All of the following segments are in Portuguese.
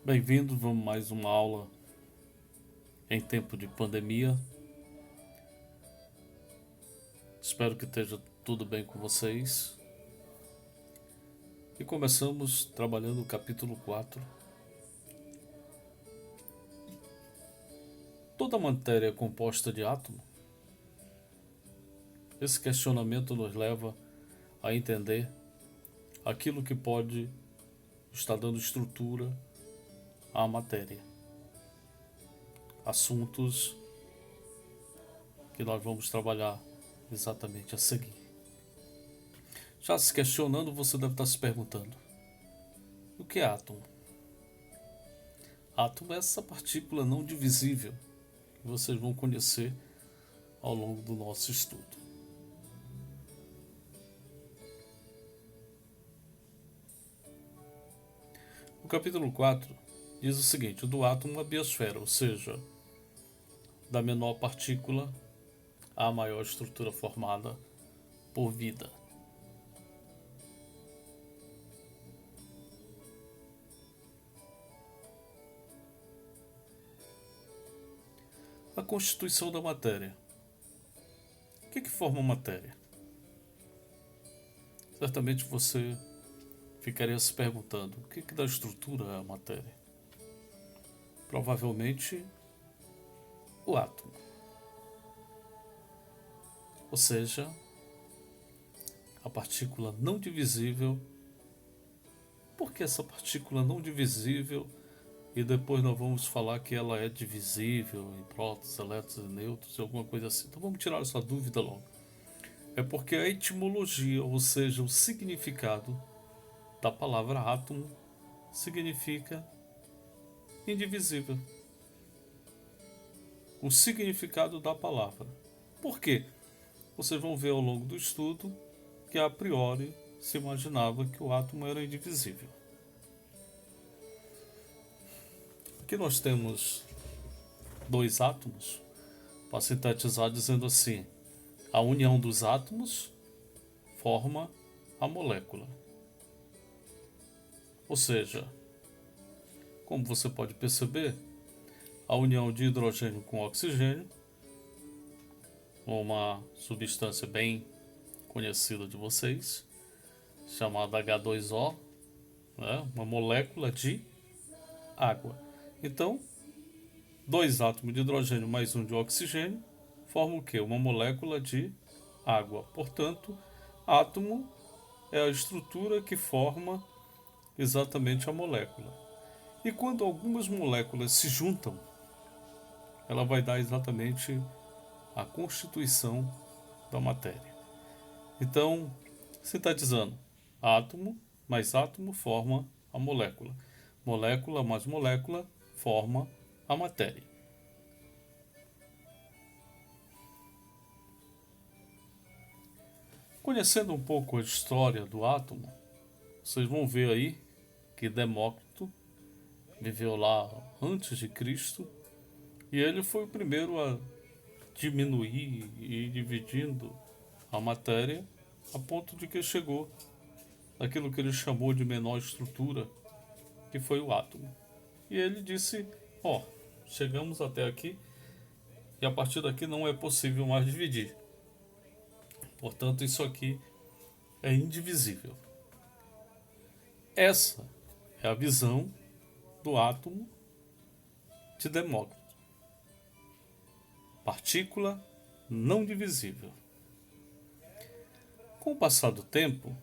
Bem-vindo, vamos mais uma aula em tempo de pandemia. Espero que esteja tudo bem com vocês. E começamos trabalhando o capítulo 4. Toda matéria é composta de átomo? Esse questionamento nos leva a entender aquilo que pode estar dando estrutura à matéria. Assuntos que nós vamos trabalhar exatamente a seguir. Já se questionando, você deve estar se perguntando: o que é átomo? Átomo é essa partícula não divisível que vocês vão conhecer ao longo do nosso estudo. O capítulo 4 diz o seguinte: do átomo à biosfera, ou seja, da menor partícula à maior estrutura formada por vida. A constituição da matéria. O que forma a matéria? Certamente você ficaria se perguntando: o que dá estrutura à matéria? Provavelmente o átomo. Ou seja, a partícula não divisível. Por que essa partícula não divisível? E depois nós vamos falar que ela é divisível em prótons, elétrons e nêutrons, alguma coisa assim. Então vamos tirar essa dúvida logo. É porque a etimologia, ou seja, o significado da palavra átomo, significa indivisível. O significado da palavra. Por quê? Vocês vão ver ao longo do estudo que a priori se imaginava que o átomo era indivisível. Aqui nós temos dois átomos, para sintetizar dizendo assim: a união dos átomos forma a molécula. Ou seja, como você pode perceber, a união de hidrogênio com oxigênio, uma substância bem conhecida de vocês, chamada H2O, né? Uma molécula de água. Então, dois átomos de hidrogênio mais um de oxigênio formam o quê? Uma molécula de água. Portanto, átomo é a estrutura que forma exatamente a molécula. E quando algumas moléculas se juntam, ela vai dar exatamente a constituição da matéria. Então, sintetizando, átomo mais átomo forma a molécula. Molécula mais molécula forma a matéria. Conhecendo um pouco a história do átomo, vocês vão ver aí que Demócrito viveu lá antes de Cristo e ele foi o primeiro a diminuir e ir dividindo a matéria a ponto de que chegou aquilo que ele chamou de menor estrutura, que foi o átomo. E ele disse: chegamos até aqui e a partir daqui não é possível mais dividir. Portanto, isso aqui é indivisível. Essa é a visão do átomo de Demócrito. Partícula não divisível. Com o passar do tempo,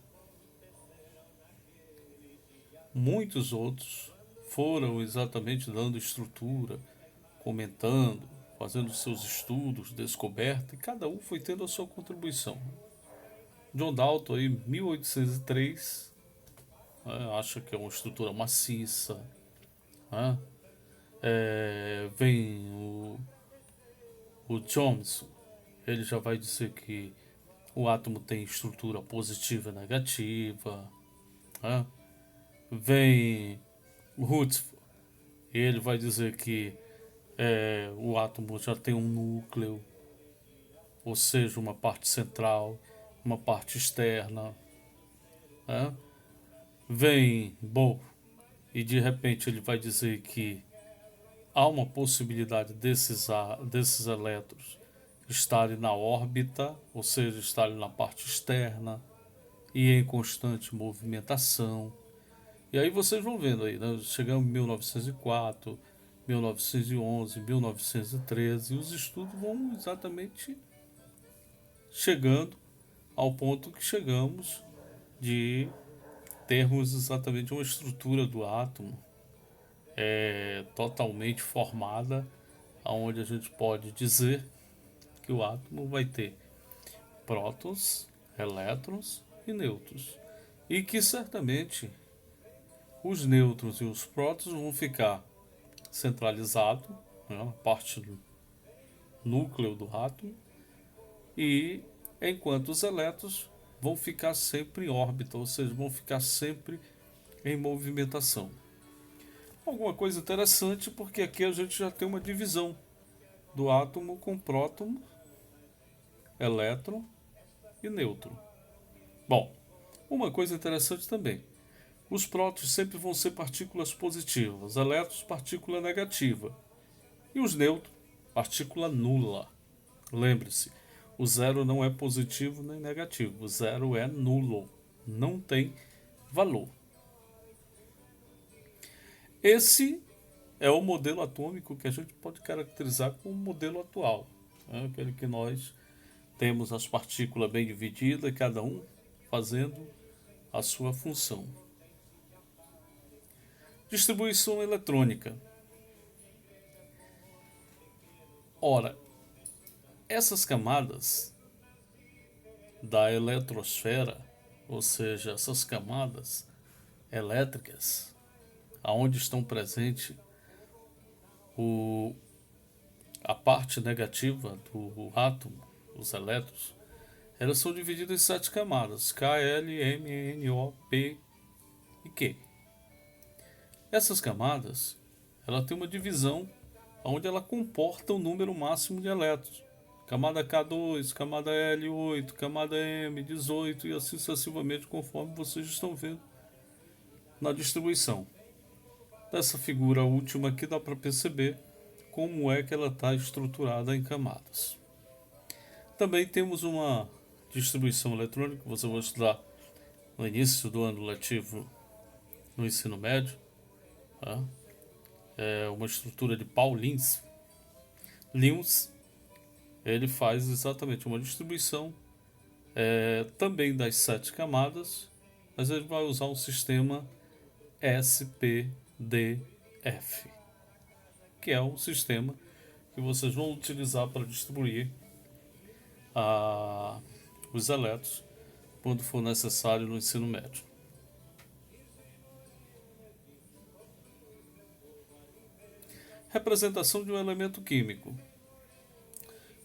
muitos outros foram exatamente dando estrutura, comentando, fazendo seus estudos, descoberta, e cada um foi tendo a sua contribuição. John Dalton, em 1803, acha que é uma estrutura maciça. Né? Vem o Thomson, ele já vai dizer que o átomo tem estrutura positiva e negativa. Né? Vem o Rutherford, ele vai dizer que o átomo já tem um núcleo, ou seja, uma parte central, uma parte externa. Né? Vem Bohr, e de repente ele vai dizer que há uma possibilidade desses elétrons estarem na órbita, ou seja, estarem na parte externa e em constante movimentação. E aí vocês vão vendo aí, né? Chegamos em 1904, 1911, 1913, e os estudos vão exatamente chegando ao ponto que chegamos de termos exatamente uma estrutura do átomo totalmente formada, onde a gente pode dizer que o átomo vai ter prótons, elétrons e nêutrons. E que certamente os nêutrons e os prótons vão ficar centralizados, né, na parte do núcleo do átomo, e enquanto os elétrons vão ficar sempre em órbita, ou seja, vão ficar sempre em movimentação. Alguma coisa interessante, porque aqui a gente já tem uma divisão do átomo com próton, elétron e nêutron. Bom, uma coisa interessante também. Os prótons sempre vão ser partículas positivas, elétrons partícula negativa e os nêutrons partícula nula. Lembre-se, o zero não é positivo nem negativo, o zero é nulo, não tem valor. Esse é o modelo atômico que a gente pode caracterizar como o modelo atual, né? Aquele que nós temos as partículas bem divididas, cada um fazendo a sua função. Distribuição eletrônica. Ora, essas camadas da eletrosfera, ou seja, essas camadas elétricas, aonde estão presentes a parte negativa do átomo, os elétrons, elas são divididas em 7 camadas: K, L, M, N, O, P e Q. Essas camadas, ela tem uma divisão onde ela comporta o número máximo de elétrons. Camada K2, camada L8, camada M18 e assim sucessivamente, conforme vocês estão vendo na distribuição. Dessa figura última aqui dá para perceber como é que ela está estruturada em camadas. Também temos uma distribuição eletrônica, que você vai estudar no início do ano letivo no ensino médio. Tá? É uma estrutura de Pauling-Linz. Ele faz exatamente uma distribuição também das 7 camadas, mas ele vai usar um sistema SPDF, que é um sistema que vocês vão utilizar para distribuir os elétrons quando for necessário no ensino médio. Representação de um elemento químico.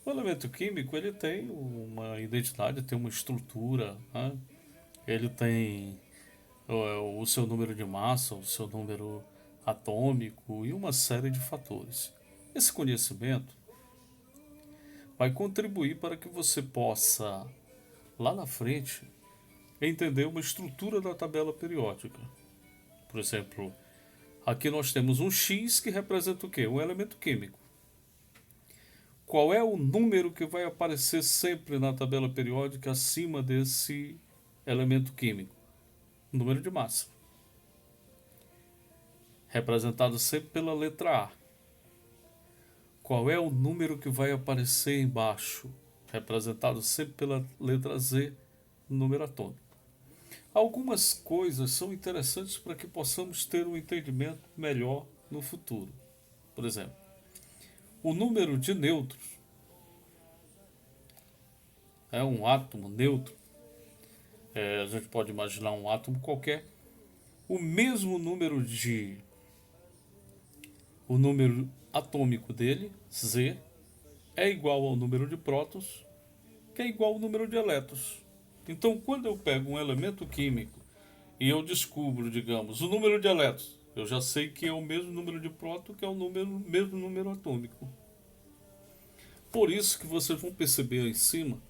O elemento químico ele tem uma identidade, tem uma estrutura, né? Ele tem o seu número de massa, o seu número atômico e uma série de fatores. Esse conhecimento vai contribuir para que você possa, lá na frente, entender uma estrutura da tabela periódica. Por exemplo, aqui nós temos um X que representa o quê? Um elemento químico. Qual é o número que vai aparecer sempre na tabela periódica acima desse elemento químico? O número de massa. Representado sempre pela letra A. Qual é o número que vai aparecer embaixo? Representado sempre pela letra Z, número atômico. Algumas coisas são interessantes para que possamos ter um entendimento melhor no futuro. Por exemplo, o número de nêutrons é um átomo neutro. A gente pode imaginar um átomo qualquer. O mesmo número o número atômico dele, Z, é igual ao número de prótons, que é igual ao número de elétrons. Então, quando eu pego um elemento químico e eu descubro, digamos, o número de elétrons, eu já sei que é o mesmo número de prótons, que é o mesmo número atômico. Por isso que vocês vão perceber aí em cima,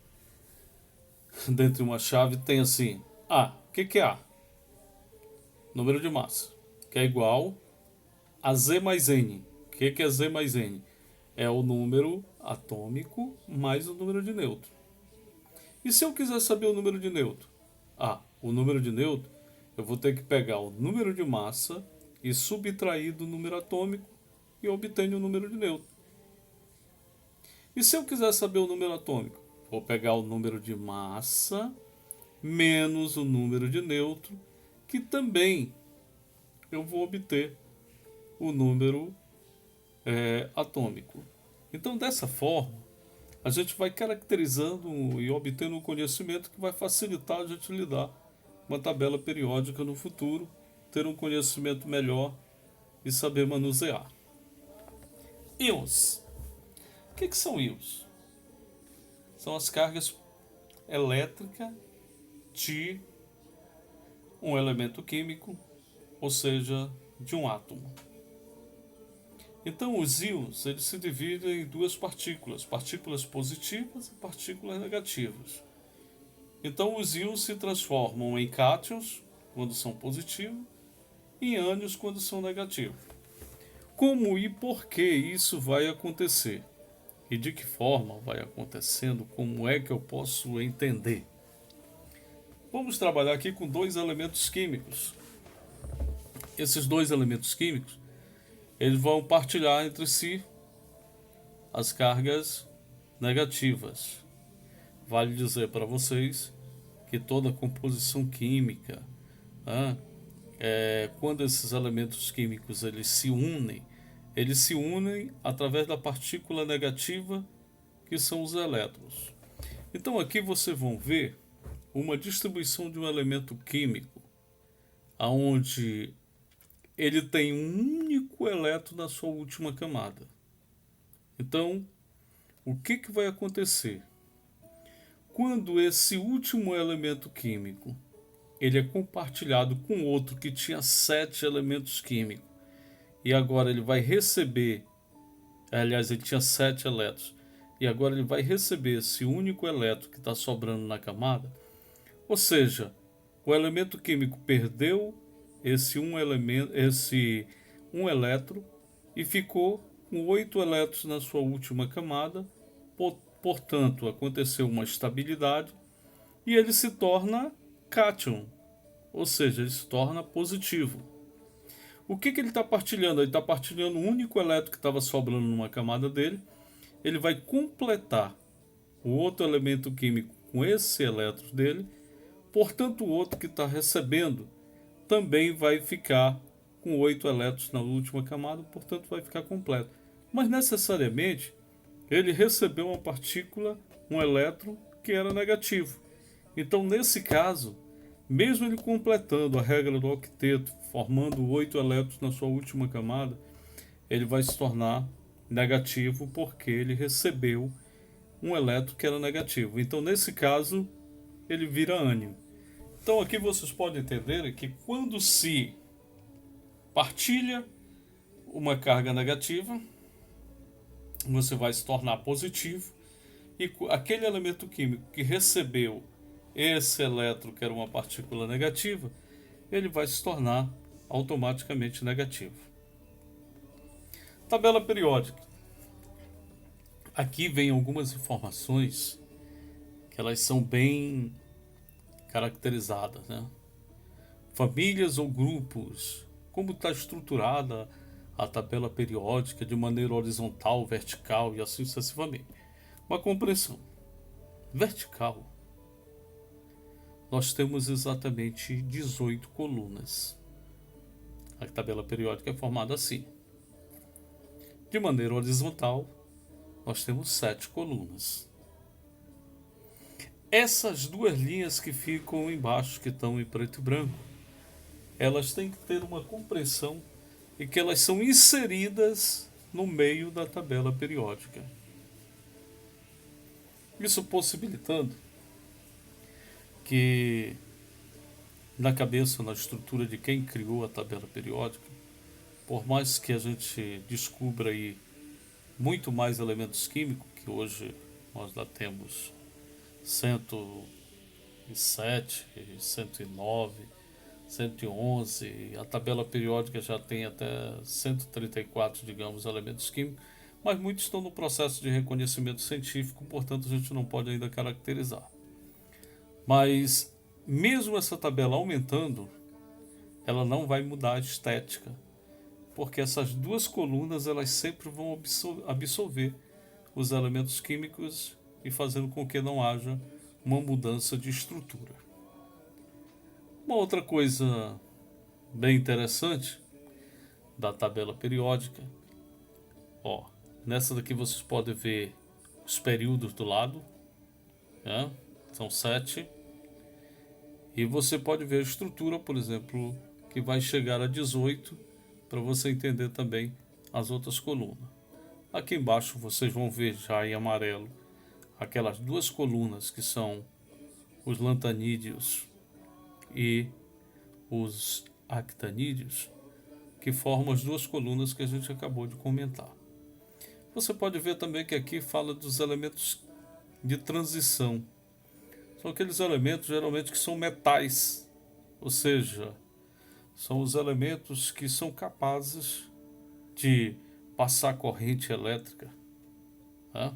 dentro de uma chave, tem assim, A. O que é A? Número de massa. O que é igual a Z mais N. O que é Z mais N? É o número atômico mais o número de nêutron. E se eu quiser saber o número de nêutron? O número de nêutron, eu vou ter que pegar o número de massa e subtrair do número atômico e obter o número de nêutron. E se eu quiser saber o número atômico? Vou pegar o número de massa menos o número de nêutron, que também eu vou obter o número atômico. Então, dessa forma, a gente vai caracterizando e obtendo um conhecimento que vai facilitar a gente lidar com uma tabela periódica no futuro, ter um conhecimento melhor e saber manusear. Íons. O que são íons? São as cargas elétricas de um elemento químico, ou seja, de um átomo. Então, os íons eles se dividem em duas partículas positivas e partículas negativas. Então, os íons se transformam em cátions quando são positivos e em ânions quando são negativos. Como e por que isso vai acontecer? E de que forma vai acontecendo? Como é que eu posso entender? Vamos trabalhar aqui com dois elementos químicos. Esses dois elementos químicos eles vão partilhar entre si as cargas negativas. Vale dizer para vocês que toda composição química, quando esses elementos químicos eles se unem através da partícula negativa, que são os elétrons. Então aqui vocês vão ver uma distribuição de um elemento químico, onde ele tem um único elétron na sua última camada. Então, o que vai acontecer? Quando esse último elemento químico ele é compartilhado com outro que tinha 7 elementos químicos, e agora ele vai receber, aliás, ele tinha 7 elétrons, e agora ele vai receber esse único elétron que está sobrando na camada, ou seja, o elemento químico perdeu esse um elétron e ficou com 8 elétrons na sua última camada. Portanto, aconteceu uma estabilidade e ele se torna cátion, ou seja, ele se torna positivo. O que ele está partilhando? Ele está partilhando o único elétron que estava sobrando numa camada dele. Ele vai completar o outro elemento químico com esse elétron dele. Portanto, o outro que está recebendo também vai ficar com 8 elétrons na última camada, portanto vai ficar completo. Mas necessariamente ele recebeu uma partícula, um elétron que era negativo. Então nesse caso, mesmo ele completando a regra do octeto, formando 8 elétrons na sua última camada, ele vai se tornar negativo porque ele recebeu um elétron que era negativo. Então nesse caso ele vira ânion. Então aqui vocês podem entender que quando se partilha uma carga negativa, você vai se tornar positivo, e aquele elemento químico que recebeu esse elétron, que era uma partícula negativa, ele vai se tornar automaticamente negativo. Tabela periódica. Aqui vem algumas informações que elas são bem caracterizadas, né? Famílias ou grupos, como está estruturada a tabela periódica de maneira horizontal, vertical e assim sucessivamente. Uma compreensão vertical, nós temos exatamente 18 colunas. A tabela periódica é formada assim. De maneira horizontal, nós temos 7 colunas. Essas duas linhas que ficam embaixo, que estão em preto e branco, elas têm que ter uma compreensão e que elas são inseridas no meio da tabela periódica. Isso possibilitando que na cabeça, na estrutura de quem criou a tabela periódica, por mais que a gente descubra aí muito mais elementos químicos, que hoje nós já temos 107, 109, 111, a tabela periódica já tem até 134, digamos, elementos químicos, mas muitos estão no processo de reconhecimento científico, portanto a gente não pode ainda caracterizar. Mas mesmo essa tabela aumentando, ela não vai mudar a estética, porque essas duas colunas elas sempre vão absorver os elementos químicos e fazendo com que não haja uma mudança de estrutura. Uma outra coisa bem interessante da tabela periódica, nessa daqui vocês podem ver os períodos do lado, né? São 7, e você pode ver a estrutura, por exemplo, que vai chegar a 18, para você entender também as outras colunas. Aqui embaixo vocês vão ver já em amarelo aquelas duas colunas que são os lantanídeos e os actanídeos, que formam as duas colunas que a gente acabou de comentar. Você pode ver também que aqui fala dos elementos de transição. São aqueles elementos geralmente que são metais, ou seja, são os elementos que são capazes de passar corrente elétrica. Tá?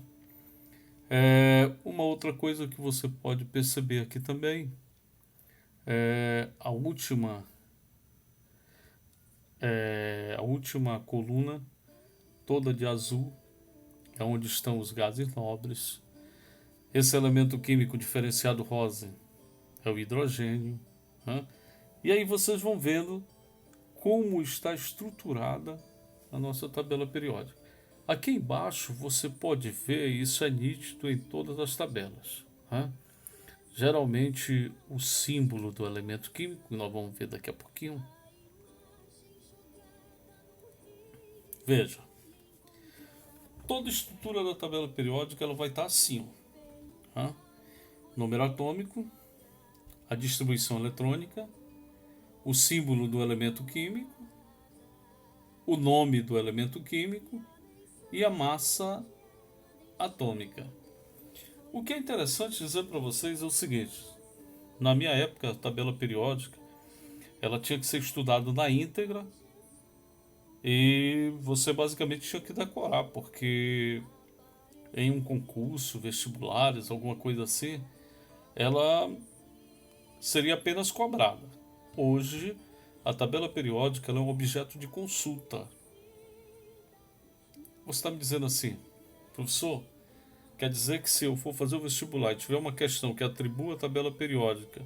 Uma outra coisa que você pode perceber aqui também é a última coluna, toda de azul, é onde estão os gases nobres. Esse elemento químico diferenciado rosa é o hidrogênio. Né? E aí vocês vão vendo como está estruturada a nossa tabela periódica. Aqui embaixo você pode ver, isso é nítido em todas as tabelas. Né? Geralmente o símbolo do elemento químico, que nós vamos ver daqui a pouquinho. Veja, toda estrutura da tabela periódica ela vai estar assim. Tá? Número atômico, a distribuição eletrônica, o símbolo do elemento químico, o nome do elemento químico e a massa atômica. O que é interessante dizer para vocês é o seguinte: na minha época, a tabela periódica ela tinha que ser estudada na íntegra e você basicamente tinha que decorar, porque em um concurso, vestibulares, alguma coisa assim, ela seria apenas cobrada. Hoje, a tabela periódica ela é um objeto de consulta. Você está me dizendo assim, professor, quer dizer que se eu for fazer o vestibular e tiver uma questão que atribua a tabela periódica,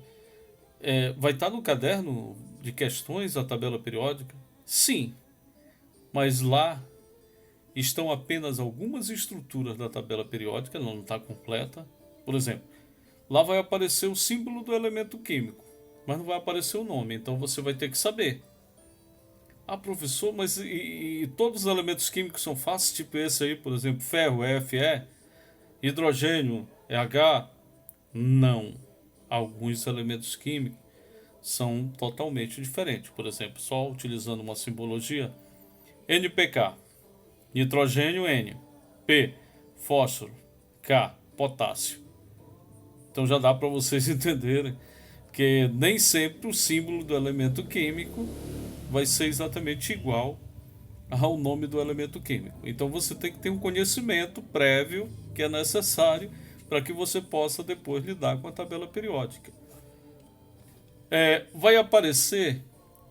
vai estar no caderno de questões a tabela periódica? Sim, mas lá estão apenas algumas estruturas da tabela periódica, ela não está completa. Por exemplo, lá vai aparecer o símbolo do elemento químico, mas não vai aparecer o nome, então você vai ter que saber. Ah, professor, mas e todos os elementos químicos são fáceis, tipo esse aí, por exemplo, ferro é Fe, hidrogênio é H? Não. Alguns elementos químicos são totalmente diferentes. Por exemplo, só utilizando uma simbologia, NPK, nitrogênio N, P, fósforo, K, potássio. Então já dá para vocês entenderem que nem sempre o símbolo do elemento químico vai ser exatamente igual ao nome do elemento químico. Então você tem que ter um conhecimento prévio que é necessário para que você possa depois lidar com a tabela periódica. Vai aparecer,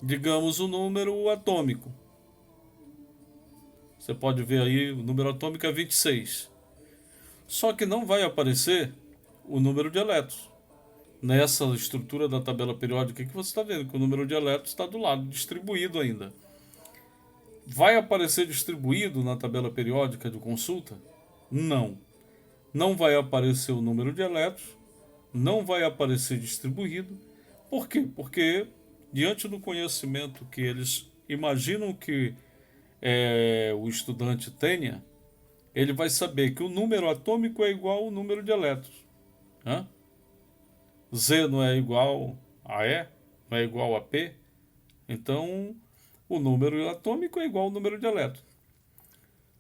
digamos, o número atômico. Você pode ver aí, o número atômico é 26. Só que não vai aparecer o número de elétrons. Nessa estrutura da tabela periódica que você está vendo, que o número de elétrons está do lado, distribuído ainda. Vai aparecer distribuído na tabela periódica de consulta? Não. Não vai aparecer o número de elétrons, não vai aparecer distribuído. Por quê? Porque, diante do conhecimento que eles imaginam que o estudante tenha, ele vai saber que o número atômico é igual ao número de elétrons. Né? Z não é igual a E, não é igual a P. Então, o número atômico é igual ao número de elétrons.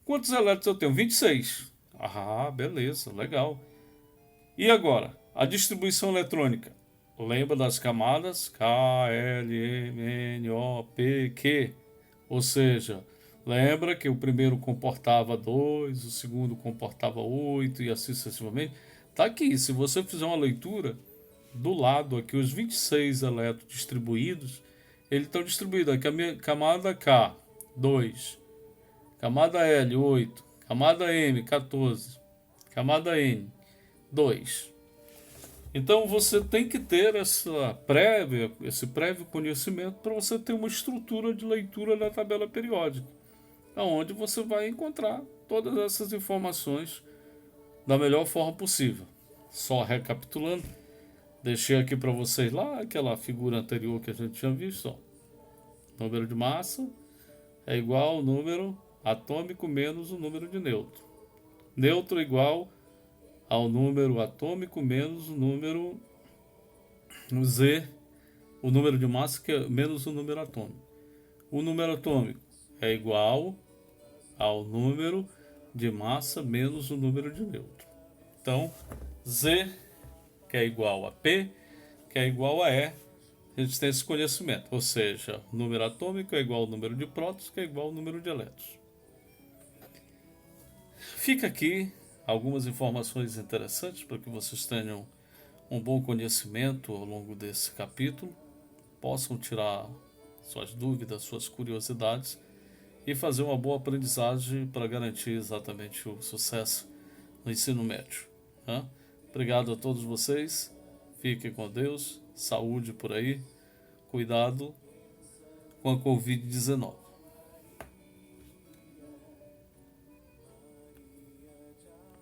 Quantos elétrons eu tenho? 26. Ah, beleza, legal. E agora? A distribuição eletrônica. lembra das camadas K, L, M, N, O, P, Q. Ou seja, lembra que o primeiro comportava 2, o segundo comportava 8 e assim sucessivamente. Tá aqui, se você fizer uma leitura, do lado aqui, os 26 elétrons distribuídos, eles estão distribuídos aqui, a camada K, 2, camada L, 8, camada M, 14, camada N, 2. Então você tem que ter esse prévio conhecimento para você ter uma estrutura de leitura da tabela periódica, onde você vai encontrar todas essas informações da melhor forma possível. Só recapitulando, deixei aqui para vocês lá aquela figura anterior que a gente tinha visto. Ó. Número de massa é igual ao número atômico menos o número de nêutron. Nêutron é igual ao número atômico menos o número Z, o número de massa que é menos o número atômico. O número atômico é igual ao número de massa menos o número de nêutron. Então, Z, que é igual a P, que é igual a E, a gente tem esse conhecimento. Ou seja, o número atômico é igual ao número de prótons, que é igual ao número de elétrons. Fica aqui algumas informações interessantes para que vocês tenham um bom conhecimento ao longo desse capítulo, possam tirar suas dúvidas, suas curiosidades e fazer uma boa aprendizagem para garantir exatamente o sucesso no ensino médio. Né? Obrigado a todos vocês, fiquem com Deus, saúde por aí, cuidado com a Covid-19.